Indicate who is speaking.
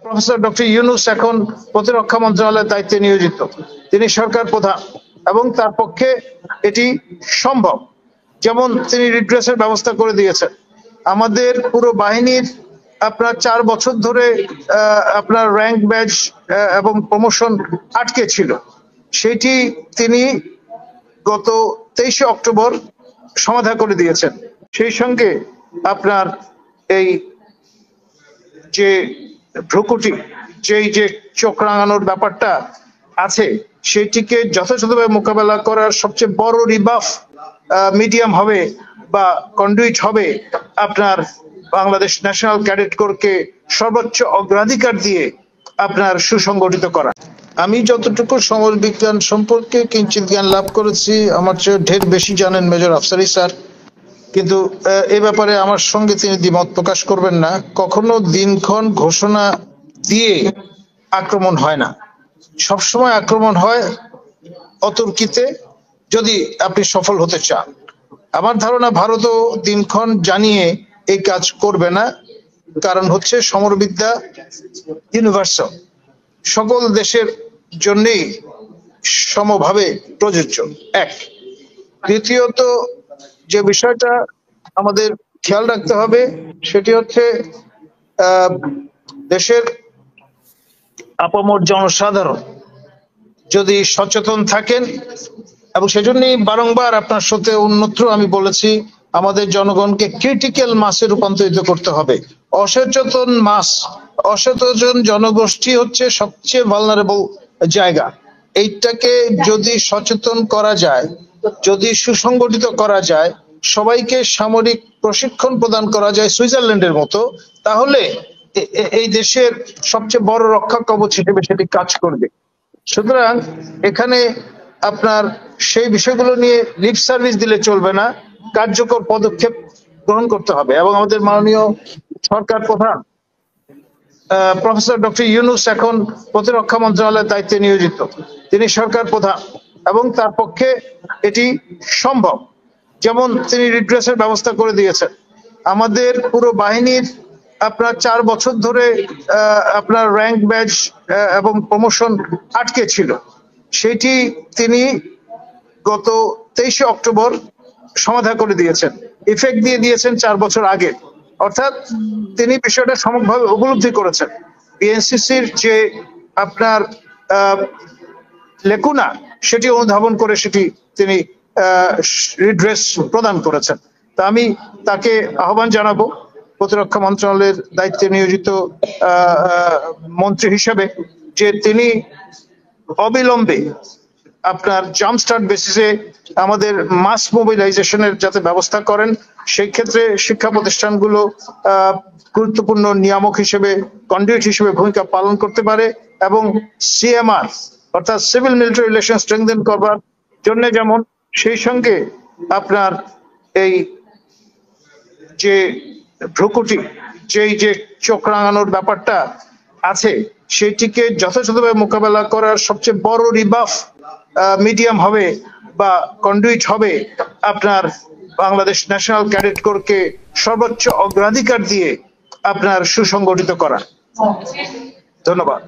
Speaker 1: Professor doctor Yunus এখন প্রতিরক্ষা মন্ত্রণালয়ের দায়িত্বে নিয়োজিত। তিনি সরকার প্রধান এবং তার পক্ষে এটি সম্ভব। যেমন তিনি রিড্রেসের ব্যবস্থা করে দিয়েছেন। আমাদের পুরো বাহিনীর আপনার 4 বছর ধরে আপনার র্যাঙ্ক ব্যাচ এবং প্রমোশন আটকে ছিল, সেটি তিনি গত 23শে অক্টোবর সমাধা করে দিয়েছেন। সেই সঙ্গে আপনার এই যে ভ্রুকুটি, যে চোখ রাঙানোর ব্যাপারটা আছে, সেটিকে যথাযথভাবে মোকাবেলা করার সবচেয়ে বড় রিবাফ মিডিয়াম হবে বা কন্ডুইট হবে আপনার বাংলাদেশ ন্যাশনাল ক্যাডেট কোরকে সর্বোচ্চ অগ্রাধিকার দিয়ে আপনার সুসংগঠিত করা। আমি যতটুকু সমর বিজ্ঞান সম্পর্কে কিঞ্চিত জ্ঞান লাভ করেছি, আমার চেয়ে ঢের বেশি জানেন মেজর আফসারি স্যার, কিন্তু এ ব্যাপারে আমার সঙ্গে তিনি দ্বিমত প্রকাশ করবেন না। কখনো দিনক্ষণ ঘোষণা দিয়ে আক্রমণ হয় না, সবসময় আক্রমণ হয় অতর্কিতে, যদি আপনি সফল হতে চান। আমার ধারণা ভারতও দিনক্ষণ জানিয়ে এই কাজ করবে না, কারণ হচ্ছে সমরবিদ্যা ইউনিভার্সাল, সকল দেশের জন্যই সমভাবে প্রযোজ্য। এক, দ্বিতীয়ত যে বিষয়টা আমাদের খেয়াল রাখতে হবে সেটি হচ্ছে দেশের আপামর জনসাধারণ যদি সচেতন থাকেন, এবং সেজন্যই বারংবার আপনার সাথে অন্যত্র আমি বলেছি আমাদের জনগণকে ক্রিটিক্যাল মাসে রূপান্তরিত করতে হবে। অসচেতন মাস, অসচেতন জনগোষ্ঠী হচ্ছে সবচেয়ে ভালনারেবল জায়গা। এইটাকে যদি সচেতন করা যায়, যদি সুসংগঠিত করা যায়, সবাইকে সামরিক প্রশিক্ষণ প্রদান করা যায় সুইজারল্যান্ডের মতো, তাহলে এই দেশের সবচেয়ে বড় রক্ষা কবচ হিসেবে সেটি কাজ করবে। সুতরাং এখানে আপনার সেই বিষয়গুলো নিয়ে লিপ সার্ভিস দিলে চলবে না, কার্যকর পদক্ষেপ গ্রহণ করতে হবে। এবং আমাদের মাননীয় সরকার প্রধান প্রফেসর ডক্টর ইউনূস এখন প্রতিরক্ষা মন্ত্রণালয়ের দায়িত্বে নিয়োজিত। তিনি সরকার প্রধান এবং তার পক্ষে এটি সম্ভব। যেমন তিনি রিড্রেসের ব্যবস্থা করে দিয়েছেন। আমাদের পুরো বাহিনীর আপনার 4 বছর ধরে আপনার র্যাঙ্ক ব্যাচ এবং প্রমোশন আটকে ছিল, সেটি তিনি গত 23শে অক্টোবর সমাধা করে দিয়েছেন, ইফেক্ট দিয়ে দিয়েছেন 4 বছর আগে। অর্থাৎ তিনি বিষয়টা সমভাবে উপলব্ধি করেছেন। বিএনসিসির যে আপনার লেকুনা, সেটি অনুধাবন করে সেটি তিনি রিড্রেস প্রদান করেছেন। তা আমি তাকে আহ্বান জানাবো প্রতিরক্ষা মন্ত্রণালয়ের দায়িত্বে নিয়োজিত মন্ত্রী হিসেবে, যে তিনি অবিলম্বে আপনার জাম্পস্টার্ট বেসিসে আমাদের মাস মোবিলাইজেশনের যাতে ব্যবস্থা করেন। সেই ক্ষেত্রে শিক্ষা প্রতিষ্ঠানগুলো গুরুত্বপূর্ণ নিয়ামক হিসেবে, কন্ডুইট হিসেবে ভূমিকা পালন করতে পারে, এবং সিএমআর অর্থাৎ সিভিল মিলিটারি রিলেশন স্ট্রেংথেন করবার জন্য যেমন, সেই সঙ্গে আপনার এই যে ভ্রুকুটি, যে চোখ রাঙানোর ব্যাপারটা আছে, সেটিকে যথাযথভাবে মোকাবেলা করার সবচেয়ে বড় রিবাফ মিডিয়াম হবে বা কন্ডুইট হবে আপনার বাংলাদেশ ন্যাশনাল ক্যাডেট কোরকে সর্বোচ্চ অগ্রাধিকার দিয়ে আপনার সুসংগঠিত করা। ধন্যবাদ।